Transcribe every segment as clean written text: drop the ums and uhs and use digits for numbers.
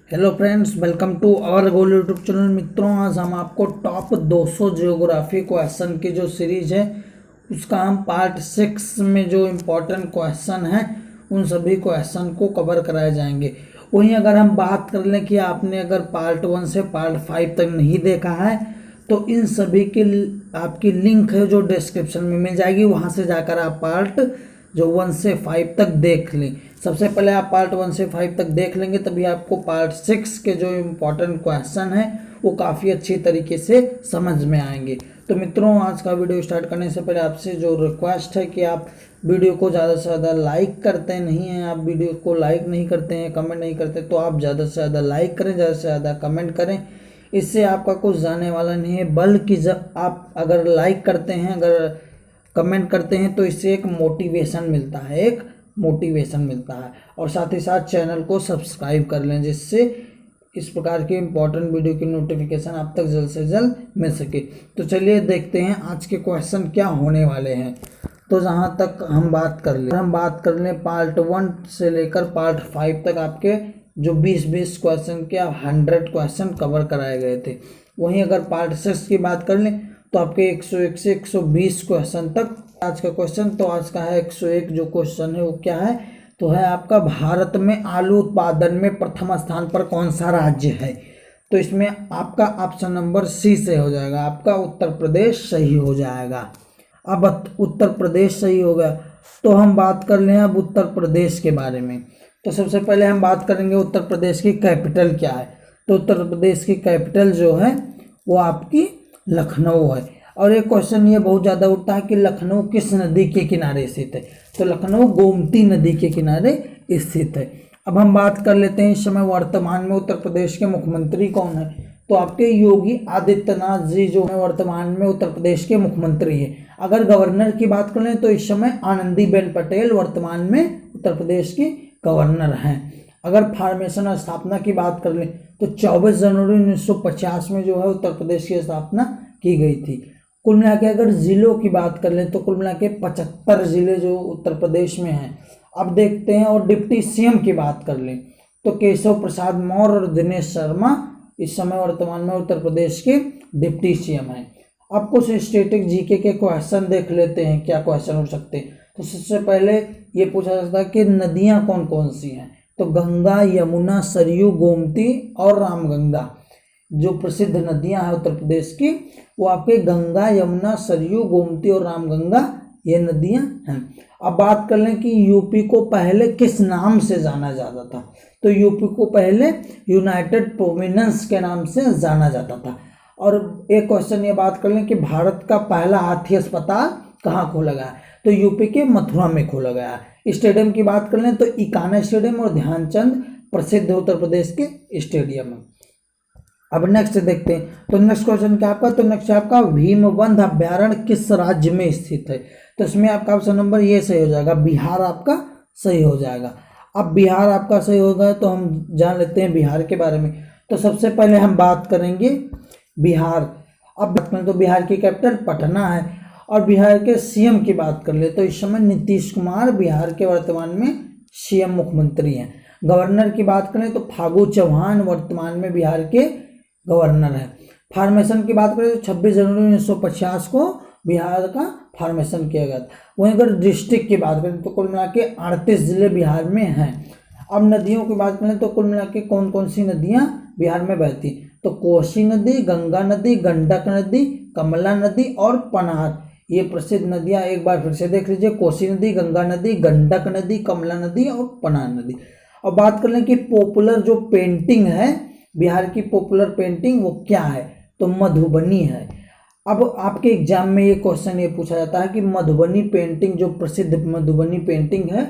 Hello friends, welcome to our goal YouTube channel. मित्रों, आज हम आपको टॉप 200 जियोग्राफी क्वेश्चन की जो सीरीज है उसका हम पार्ट 6 में जो इम्पोर्टेंट क्वेश्चन हैं उन सभी क्वेश्चन को कवर कराए जाएंगे। वहीं अगर हम बात कर लें कि आपने अगर पार्ट 1 से पार्ट 5 तक नहीं देखा है तो इन सभी की आपकी लिंक है जो डिस्क्रिप्शन में मिल जाएगी, वहाँ से जाकर आप पार्ट जो 1 से 5 तक देख लें। सबसे पहले आप पार्ट 1 से 5 तक देख लेंगे तभी आपको पार्ट 6 के जो इम्पोर्टेंट क्वेश्चन है वो काफ़ी अच्छी तरीके से समझ में आएंगे। तो मित्रों, आज का वीडियो स्टार्ट करने से पहले आपसे जो रिक्वेस्ट है कि आप वीडियो को ज़्यादा से ज़्यादा लाइक करते नहीं हैं, आप वीडियो को लाइक नहीं करते हैं, कमेंट नहीं करते, तो आप ज़्यादा से ज़्यादा लाइक करें, ज़्यादा से ज़्यादा कमेंट करें। इससे आपका कुछ जाने वाला नहीं है, बल्कि जब आप अगर लाइक करते हैं, अगर कमेंट करते हैं तो इससे एक मोटिवेशन मिलता है, और साथ ही साथ चैनल को सब्सक्राइब कर लें जिससे इस प्रकार के इम्पोर्टेंट वीडियो की नोटिफिकेशन आप तक जल्द से जल्द मिल सके। तो चलिए देखते हैं आज के क्वेश्चन क्या होने वाले हैं। तो जहाँ तक हम बात कर लें पार्ट 1 से लेकर पार्ट 5 तक आपके जो 20-20 क्वेश्चन के 100 क्वेश्चन कवर कराए गए थे। वहीं अगर पार्ट 6 की बात कर लें तो आपके 101 से 120 क्वेश्चन तक आज का क्वेश्चन। तो आज का है 101 जो क्वेश्चन है वो क्या है, तो है आपका भारत में आलू उत्पादन में प्रथम स्थान पर कौन सा राज्य है। तो इसमें आपका ऑप्शन नंबर सी से हो जाएगा, आपका उत्तर प्रदेश सही हो जाएगा। अब उत्तर प्रदेश सही हो गया तो हम बात कर लें अब उत्तर प्रदेश के बारे में। तो सबसे पहले हम बात करेंगे उत्तर प्रदेश की कैपिटल क्या है। तो उत्तर प्रदेश की कैपिटल जो है वो आपकी लखनऊ है। और एक क्वेश्चन ये बहुत ज़्यादा उठता है कि लखनऊ किस नदी के किनारे स्थित है। तो लखनऊ गोमती नदी के किनारे स्थित है। अब हम बात कर लेते हैं इस समय वर्तमान में उत्तर प्रदेश के मुख्यमंत्री कौन है। तो आपके योगी आदित्यनाथ जी जो है वर्तमान में उत्तर प्रदेश के मुख्यमंत्री है। अगर गवर्नर की बात कर लें तो इस समय आनंदीबेन पटेल वर्तमान में उत्तर प्रदेश की गवर्नर हैं। अगर फॉर्मेशन और स्थापना की बात कर लें तो 24 जनवरी 1950 में जो है उत्तर प्रदेश की स्थापना की गई थी। कुल मिला के अगर जिलों की बात कर लें तो कुल मिला के 75 जिले जो उत्तर प्रदेश में हैं। अब देखते हैं और डिप्टी सीएम की बात कर लें तो केशव प्रसाद मौर्य और दिनेश शर्मा इस समय वर्तमान में उत्तर प्रदेश के डिप्टी सीएम हैं। अब कुछ स्टैटिक जीके के क्वेश्चन देख लेते हैं, क्या क्वेश्चन हो सकते हैं। तो सबसे पहले ये पूछा जाता है कि नदियाँ कौन कौन सी हैं। तो गंगा, यमुना, सरयू, गोमती और रामगंगा जो प्रसिद्ध नदियां हैं उत्तर प्रदेश की वो आपके गंगा, यमुना, सरयू, गोमती और रामगंगा ये नदियां हैं। अब बात कर लें कि यूपी को पहले किस नाम से जाना जाता था। तो यूपी को पहले यूनाइटेड प्रोविंस के नाम से जाना जाता था। और एक क्वेश्चन ये बात कर लें कि भारत का पहला हाथी अस्पताल कहाँ खोला गया है। तो यूपी के मथुरा में खोला गया है। स्टेडियम की बात कर लें तो इकाना स्टेडियम और ध्यानचंद प्रसिद्ध उत्तर प्रदेश के स्टेडियम है। अब नेक्स्ट देखते हैं। तो नेक्स्ट क्वेश्चन क्या आपका, तो नेक्स्ट आपका भीमबंध अभ्यारण्य किस राज्य में स्थित है। तो इसमें आपका ऑप्शन नंबर ये सही हो जाएगा, बिहार आपका सही हो जाएगा। अब बिहार आपका सही हो गया तो हम जान लेते हैं बिहार के बारे में। तो सबसे पहले हम बात करेंगे बिहार। अब तो बिहार की कैपिटल पटना है। और बिहार के सीएम की बात कर ले तो इस समय नीतीश कुमार बिहार के वर्तमान में सीएम मुख्यमंत्री हैं। गवर्नर की बात करें तो फागू चौहान वर्तमान में बिहार के गवर्नर है। फॉर्मेशन की बात करें तो 26 जनवरी 1950 को बिहार का फॉर्मेशन किया गया था। वहीं अगर डिस्ट्रिक्ट की बात करें तो कुल मिला के 38 जिले बिहार में हैं। अब नदियों की बात करें तो कुल मिला के कौन कौन सी नदियां बिहार में बहती, तो कोसी नदी, गंगा नदी, गंडक नदी, कमला नदी और पनार ये प्रसिद्ध नदियां एक बार फिर से देख लीजिए, कोसी नदी, गंगा नदी, गंडक नदी, कमला नदी और पनार नदी। अब बात कर लें कि पॉपुलर जो पेंटिंग है बिहार की पॉपुलर पेंटिंग वो क्या है, तो मधुबनी है। अब आपके एग्जाम में ये क्वेश्चन ये पूछा जाता है कि मधुबनी पेंटिंग जो प्रसिद्ध मधुबनी पेंटिंग है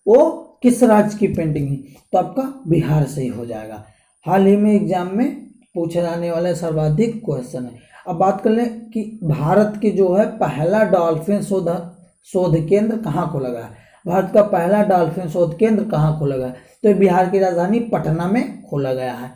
वो किस राज्य की पेंटिंग है। तो आपका बिहार से ही हो जाएगा। हाल ही में एग्जाम में पूछे जाने वाले सर्वाधिक क्वेश्चन है। अब बात कर लें कि भारत के जो है पहला डॉल्फिन शोध केंद्र कहाँ खोला गया है। भारत का पहला डॉल्फिन शोध केंद्र कहाँ खोला गया है, तो बिहार की राजधानी पटना में खोला गया है।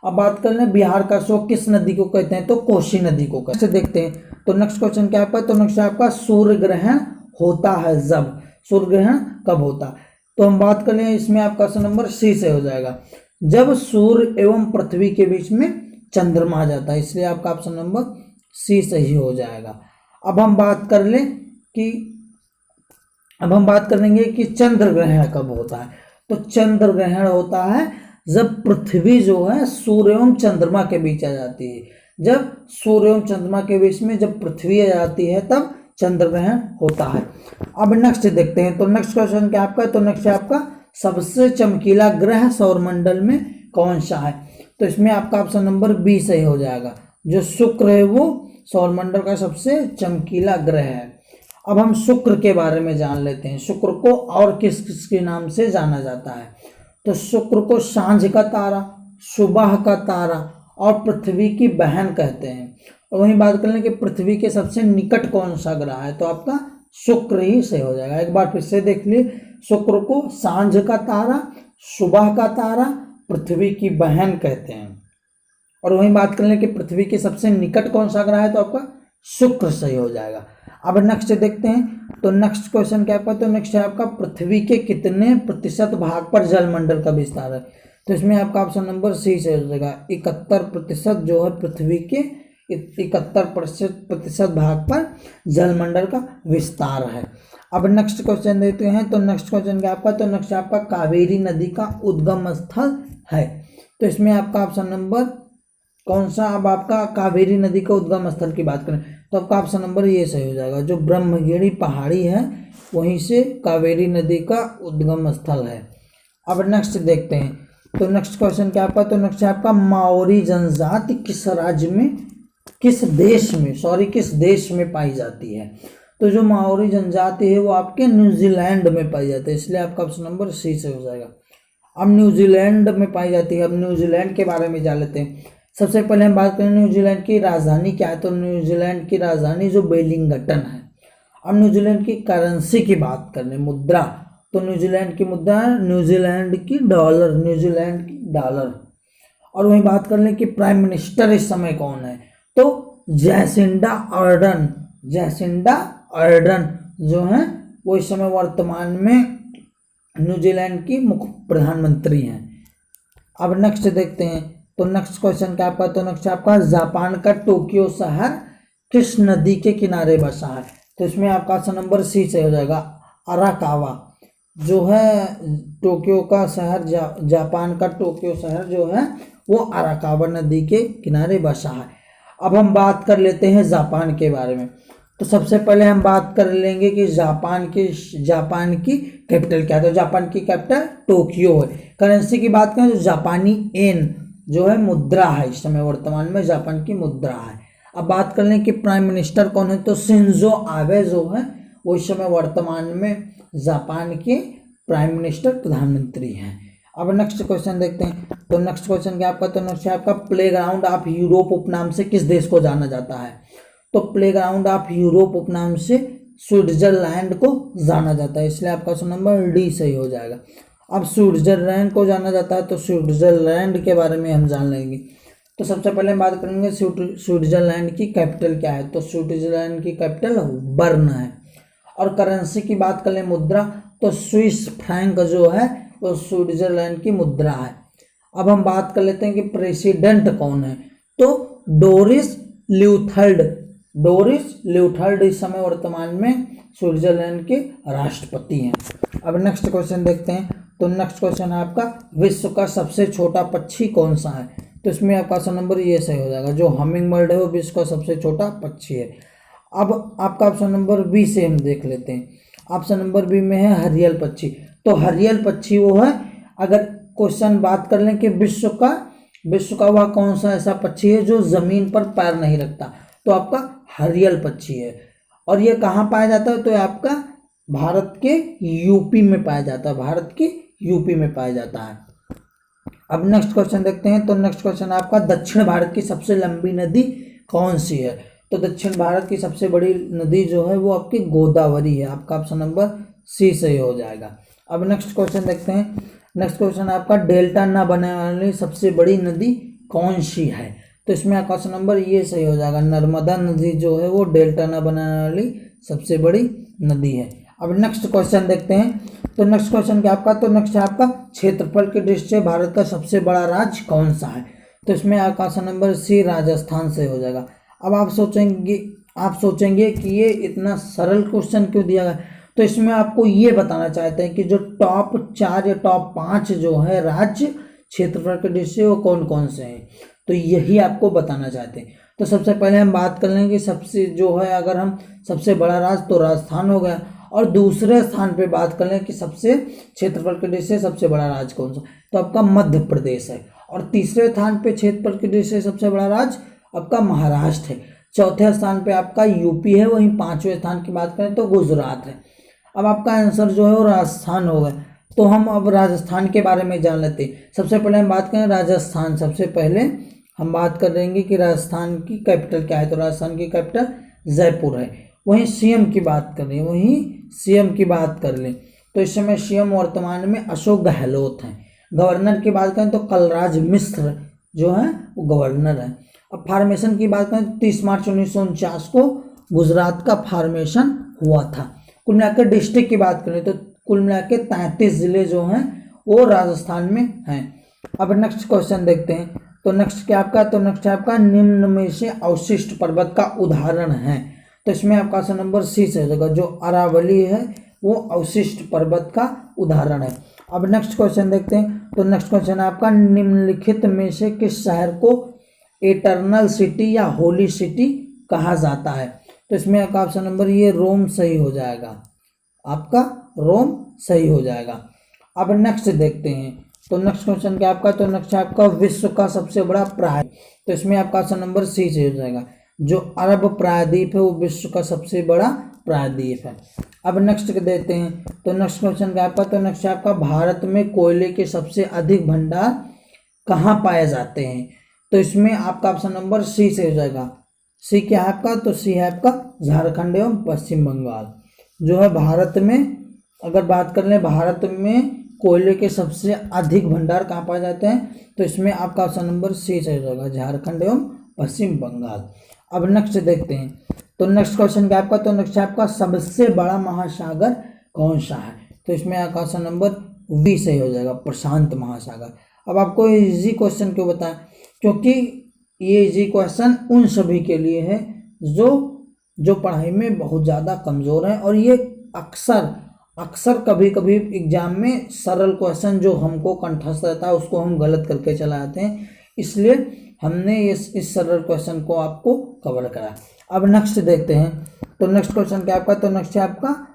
अब बात कर लें बिहार का शोक किस नदी को कहते हैं, तो कोसी नदी को कहते हैं। देखते हैं तो नेक्स्ट क्वेश्चन क्या है, तो नेक्स्ट आपका सूर्य ग्रहण होता है जब, सूर्य ग्रहण कब होता है। तो हम बात कर लें इसमें आपका ऑप्शन नंबर सी से हो जाएगा। जब सूर्य एवं पृथ्वी के बीच में चंद्रमा आ जाता है, इसलिए आपका ऑप्शन नंबर सी सही हो जाएगा। अब हम बात करेंगे कि चंद्र ग्रहण कब होता है। तो चंद्र ग्रहण होता है जब पृथ्वी जो है सूर्य एवं चंद्रमा के बीच आ जाती है। जब सूर्य एवं चंद्रमा के बीच में जब पृथ्वी आ जाती है तब चंद्र ग्रहण होता है। अब नेक्स्ट देखते हैं। तो नेक्स्ट क्वेश्चन क्या आपका, तो नेक्स्ट है आपका सबसे चमकीला ग्रह सौरमंडल में कौन सा है। तो इसमें आपका ऑप्शन नंबर बी सही हो जाएगा। जो शुक्र है वो सौरमंडल का सबसे चमकीला ग्रह है। अब हम शुक्र के बारे में जान लेते हैं। शुक्र को और किस किस के नाम से जाना जाता है। तो शुक्र को सांझ का तारा, सुबह का तारा और पृथ्वी की बहन कहते हैं। और वहीं बात कर लें कि पृथ्वी के सबसे निकट कौन सा ग्रह है, तो आपका शुक्र ही सही हो जाएगा। एक बार फिर से देख लिए, शुक्र को सांझ का तारा, सुबह का तारा, पृथ्वी की बहन कहते हैं। और वहीं बात कर लें कि पृथ्वी के सबसे निकट कौन सा ग्रह है, तो आपका शुक्र सही हो जाएगा। अब नेक्स्ट देखते हैं। तो नेक्स्ट क्वेश्चन क्या आपका, तो नेक्स्ट है आपका पृथ्वी के कितने प्रतिशत भाग पर जलमंडल का विस्तार है। तो इसमें आपका ऑप्शन नंबर सी से हो जाएगा। 71% जो है पृथ्वी के 71% भाग पर जलमंडल का विस्तार है। अब नेक्स्ट क्वेश्चन देते हैं। तो नेक्स्ट क्वेश्चन क्या आपका, तो नेक्स्ट आपका कावेरी नदी का उद्गम स्थल है। तो इसमें आपका ऑप्शन नंबर कौन सा, अब आपका कावेरी नदी का उद्गम स्थल की बात करें तो आपका ऑप्शन नंबर ये सही हो जाएगा। जो ब्रह्मगिरी पहाड़ी है वहीं से कावेरी नदी का उद्गम स्थल है। अब नेक्स्ट देखते हैं। तो नेक्स्ट क्वेश्चन क्या आपका, तो नेक्स्ट आपका माओरी जनजाति किस राज्य में, किस देश में पाई जाती है। तो जो माओरी जनजाति है वो आपके न्यूजीलैंड में पाई जाती है, इसलिए आपका ऑप्शन नंबर सी से हो जाएगा। अब न्यूजीलैंड में पाई जाती है। अब न्यूजीलैंड के बारे में जान लेते हैं। सबसे पहले हम बात करें न्यूजीलैंड की राजधानी क्या है। तो न्यूजीलैंड की राजधानी जो वेलिंगटन है। अब न्यूजीलैंड की करेंसी की बात करें, मुद्रा, तो न्यूजीलैंड की मुद्रा है न्यूजीलैंड की डॉलर। और वहीं बात कर लें कि प्राइम मिनिस्टर इस समय कौन है, तो जैसिंडा अर्डन जो है वो इस समय वर्तमान में न्यूजीलैंड की मुख्य प्रधानमंत्री हैं। अब नेक्स्ट देखते हैं। तो नेक्स्ट क्वेश्चन क्या आपका, तो नेक्स्ट आपका जापान का टोक्यो शहर किस नदी के किनारे बसा है। तो इसमें आपका ऑप्शन नंबर सी से हो जाएगा। अराकावा जो है टोक्यो का शहर, जापान का टोक्यो शहर जो है वो अराकावा नदी के किनारे बसा है। अब हम बात कर लेते हैं जापान के बारे में। तो सबसे पहले हम बात कर लेंगे कि जापान की कैपिटल क्या है। तो जापान की कैपिटल टोक्यो है। करेंसी की बात करें तो जापानी येन जो है मुद्रा है, इस समय वर्तमान में जापान की मुद्रा है। अब बात कर लें कि प्राइम मिनिस्टर कौन है, तो शिंजो आबे जो है वो इस समय वर्तमान में जापान के प्राइम मिनिस्टर प्रधानमंत्री हैं। अब नेक्स्ट क्वेश्चन देखते हैं। तो नेक्स्ट क्वेश्चन क्या आपका, तो नेक्स्ट आपका प्लेग्राउंड ऑफ यूरोप उपनाम से किस देश को जाना जाता है। तो प्लेग्राउंड ऑफ यूरोप उपनाम से स्विट्जरलैंड को जाना जाता है, इसलिए आपका ऑप्शन नंबर डी सही हो जाएगा। अब स्विट्जरलैंड को जाना जाता है तो स्विट्जरलैंड के बारे में हम जान लेंगे। तो सबसे पहले हम बात करेंगे स्विट्जरलैंड की कैपिटल क्या है। तो स्विट्जरलैंड की कैपिटल बर्न है। और करेंसी की बात करें मुद्रा, तो स्विस फ्रैंक जो है वो स्विट्जरलैंड की मुद्रा है। अब हम बात कर लेते हैं कि प्रेसिडेंट कौन है। तो डोरिस ल्यूथर्ड इस समय वर्तमान में स्विट्जरलैंड के राष्ट्रपति हैं। अब नेक्स्ट क्वेश्चन देखते हैं। तो नेक्स्ट क्वेश्चन है आपका विश्व का सबसे छोटा पक्षी कौन सा है। तो इसमें आपका ऑप्शन नंबर ये सही हो जाएगा। जो हमिंग बर्ड है वो विश्व का सबसे छोटा पक्षी है। अब आपका ऑप्शन नंबर बी से हम देख लेते हैं। ऑप्शन नंबर बी में है हरियल पक्षी। तो हरियल पक्षी वो है, अगर क्वेश्चन बात कर लें कि विश्व का वह कौन सा ऐसा पक्षी है जो जमीन पर पैर नहीं रखता, तो आपका हरियल पक्षी है। और ये कहाँ पाया जाता है, तो आपका भारत के यूपी में पाया जाता है। अब नेक्स्ट क्वेश्चन देखते हैं। तो नेक्स्ट क्वेश्चन आपका दक्षिण भारत की सबसे लंबी नदी कौन सी है। तो दक्षिण भारत की सबसे बड़ी नदी जो है वो आपकी गोदावरी है। आपका ऑप्शन नंबर सी सही हो जाएगा। अब नेक्स्ट क्वेश्चन देखते हैं। नेक्स्ट क्वेश्चन आपका डेल्टा न बनने वाली सबसे बड़ी नदी कौन सी है। तो इसमें आपका क्वेश्चन नंबर ये सही हो जाएगा। नर्मदा नदी जो है वो डेल्टा न बनाने वाली सबसे बड़ी नदी है। अब नेक्स्ट क्वेश्चन देखते हैं। तो नेक्स्ट क्वेश्चन क्या आपका, तो नेक्स्ट है आपका क्षेत्रफल की दृष्टि से भारत का सबसे बड़ा राज्य कौन सा है। तो इसमें आपका ऑप्शन नंबर सी राजस्थान से हो जाएगा। अब आप सोचेंगे कि ये इतना सरल क्वेश्चन क्यों दिया गया। तो इसमें आपको ये बताना चाहते हैं कि जो टॉप 4 या टॉप 5 जो है राज्य क्षेत्रफल के दृष्टि से वो कौन कौन से हैं, तो यही आपको बताना चाहते हैं। तो सबसे पहले हम बात कर लेंगे सबसे जो है, अगर हम सबसे बड़ा राज्य तो राजस्थान हो गया, और दूसरे स्थान पे बात कर लें कि सबसे क्षेत्रफल के दृष्टि से सबसे बड़ा राज्य कौन सा, तो आपका मध्य प्रदेश है। और तीसरे स्थान पे क्षेत्रफल की दृष्टि से सबसे बड़ा राज्य आपका महाराष्ट्र है। चौथे स्थान पे आपका यूपी है। वहीं पांचवें स्थान की बात करें तो गुजरात है। अब आपका आंसर जो है वो राजस्थान होगा। तो हम अब राजस्थान के बारे में जान लेते हैं। सबसे पहले हम बात करें राजस्थान। सबसे पहले हम बात करेंगे कि राजस्थान की कैपिटल क्या है। तो राजस्थान की कैपिटल जयपुर है। वहीं सीएम की बात कर लें तो इस समय सीएम वर्तमान में अशोक गहलोत हैं। गवर्नर की बात करें तो कलराज मिश्र जो है वो गवर्नर है। अब फार्मेशन की बात करें तो 30 मार्च 1949 को गुजरात का फार्मेशन हुआ था। कुल मिलाकर डिस्ट्रिक्ट की बात करें तो कुल मिलाकर 33 जिले जो हैं वो राजस्थान में हैं। अब नेक्स्ट क्वेश्चन देखते हैं। तो नेक्स्ट क्या आपका, तो नेक्स्ट है आपका निम्न में से अवशिष्ट पर्वत का उदाहरण है। तो इसमें आपका ऑप्शन नंबर सी से हो जाएगा। जो अरावली है वो अवशिष्ट पर्वत का उदाहरण है। अब नेक्स्ट क्वेश्चन देखते हैं। तो नेक्स्ट क्वेश्चन है आपका निम्नलिखित में से किस शहर को इटर्नल सिटी या होली सिटी कहा जाता है। तो इसमें आपका ऑप्शन नंबर ये रोम सही हो जाएगा। आपका रोम सही हो जाएगा। अब नेक्स्ट देखते हैं। तो नेक्स्ट क्वेश्चन क्या आपका, तो नेक्स्ट है आपका विश्व का सबसे बड़ा प्रायद्वीप। तो इसमें आपका ऑप्शन नंबर सी से हो जाएगा। जो अरब प्रायद्वीप है वो विश्व का सबसे बड़ा प्रायद्वीप है। अब नेक्स्ट देते हैं। तो नेक्स्ट क्वेश्चन क्या आपका, तो नेक्स्ट है आपका भारत में कोयले के सबसे अधिक भंडार कहाँ पाए जाते हैं। तो इसमें आपका ऑप्शन नंबर सी से हो जाएगा। सी क्या है आपका, तो सी है आपका झारखंड एवं पश्चिम बंगाल जो है भारत में। अगर बात कर लें भारत में कोयले के सबसे अधिक भंडार कहाँ पाए जाते हैं, तो इसमें आपका ऑप्शन नंबर सी से हो जाएगा, झारखंड एवं पश्चिम बंगाल। अब नेक्स्ट देखते हैं। तो नेक्स्ट क्वेश्चन क्या आपका, तो नेक्स्ट आपका सबसे बड़ा महासागर कौन सा है। तो इसमें आपका ऑप्शन नंबर बी सही हो जाएगा, प्रशांत महासागर। अब आपको इजी क्वेश्चन क्यों बताएं, क्योंकि ये इजी क्वेश्चन उन सभी के लिए है जो पढ़ाई में बहुत ज़्यादा कमज़ोर हैं। और ये अक्सर कभी कभी एग्जाम में सरल क्वेश्चन जो हमको कंठस्थ रहता है उसको हम गलत करके चला जाते हैं, इसलिए हमने इस सरल क्वेश्चन को आपको कवर करा। अब नेक्स्ट देखते हैं। तो नेक्स्ट क्वेश्चन क्या आपका, तो नेक्स्ट है आपका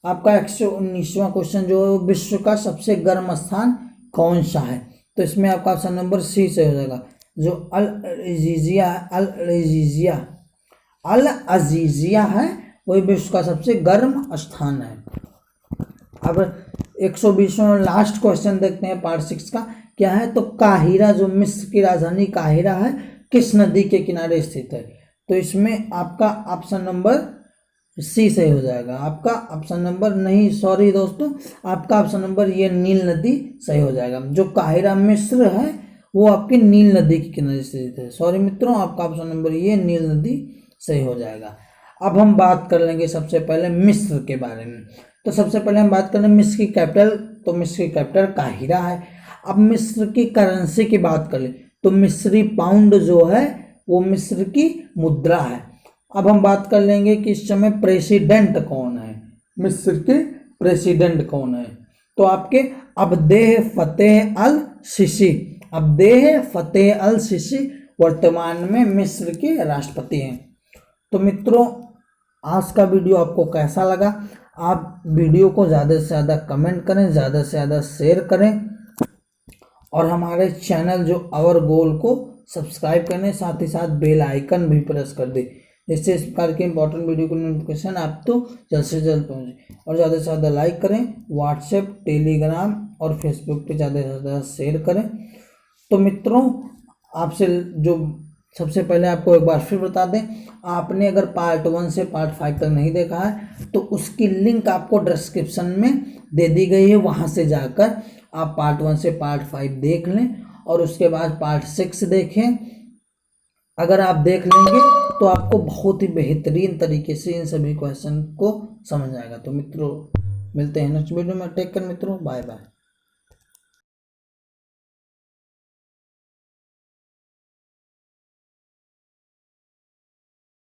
119वां क्वेश्चन जो है विश्व का सबसे गर्म स्थान कौन सा है। तो इसमें आपका ऑप्शन नंबर सी से हो जाएगा। जो अल अजीजिया है वही विश्व का सबसे गर्म स्थान है। अब 120वां लास्ट क्वेश्चन देखते हैं पार्ट 6 का क्या है। तो काहिरा जो मिस्र की राजधानी काहिरा है किस नदी के किनारे स्थित है। तो इसमें आपका ऑप्शन नंबर सी सही हो जाएगा। आपका ऑप्शन नंबर नहीं, सॉरी दोस्तों, आपका ऑप्शन नंबर ये नील नदी सही हो जाएगा। जो काहिरा मिस्र है वो आपकी नील नदी के किनारे स्थित है। सॉरी मित्रों, आपका ऑप्शन नंबर ये नील नदी सही हो जाएगा। अब हम बात कर लेंगे सबसे पहले मिस्र के बारे में। तो सबसे पहले हम बात करें मिस्र की कैपिटल। तो मिस्र की कैपिटल काहिरा है। अब मिस्र की करेंसी की बात कर लें तो मिस्री पाउंड जो है वो मिस्र की मुद्रा है। अब हम बात कर लेंगे कि इस समय प्रेसिडेंट कौन है, मिस्र के प्रेसिडेंट कौन है। तो आपके अब्देल फतेह अल सीसी वर्तमान में मिस्र के राष्ट्रपति हैं। तो मित्रों, आज का वीडियो आपको कैसा लगा। आप वीडियो को ज़्यादा से ज़्यादा कमेंट करें, ज़्यादा से ज़्यादा शेयर करें और हमारे चैनल जो आवर गोल को सब्सक्राइब करें, साथ ही साथ बेल आइकन भी प्रेस कर दें, जिससे इस प्रकार के इंपॉर्टेंट वीडियो की नोटिफिकेशन आप तो जल्द से जल्द पहुंचे। और ज़्यादा से ज़्यादा लाइक करें, व्हाट्सएप, टेलीग्राम और फेसबुक पे ज़्यादा से ज़्यादा शेयर करें। तो मित्रों, आपसे जो सबसे पहले आपको एक बार फिर बता दें, आपने अगर पार्ट 1 से पार्ट 5 तक नहीं देखा है तो उसकी लिंक आपको डिस्क्रिप्शन में दे दी गई है, वहाँ से जाकर आप पार्ट 1 से पार्ट 5 देख लें और उसके बाद पार्ट 6 देखें। अगर आप देख लेंगे तो आपको बहुत ही बेहतरीन तरीके से इन सभी क्वेश्चन को समझ आएगा। तो मित्रों मिलते हैं नेक्स्ट वीडियो में। टेक केयर मित्रों, बाय बाय।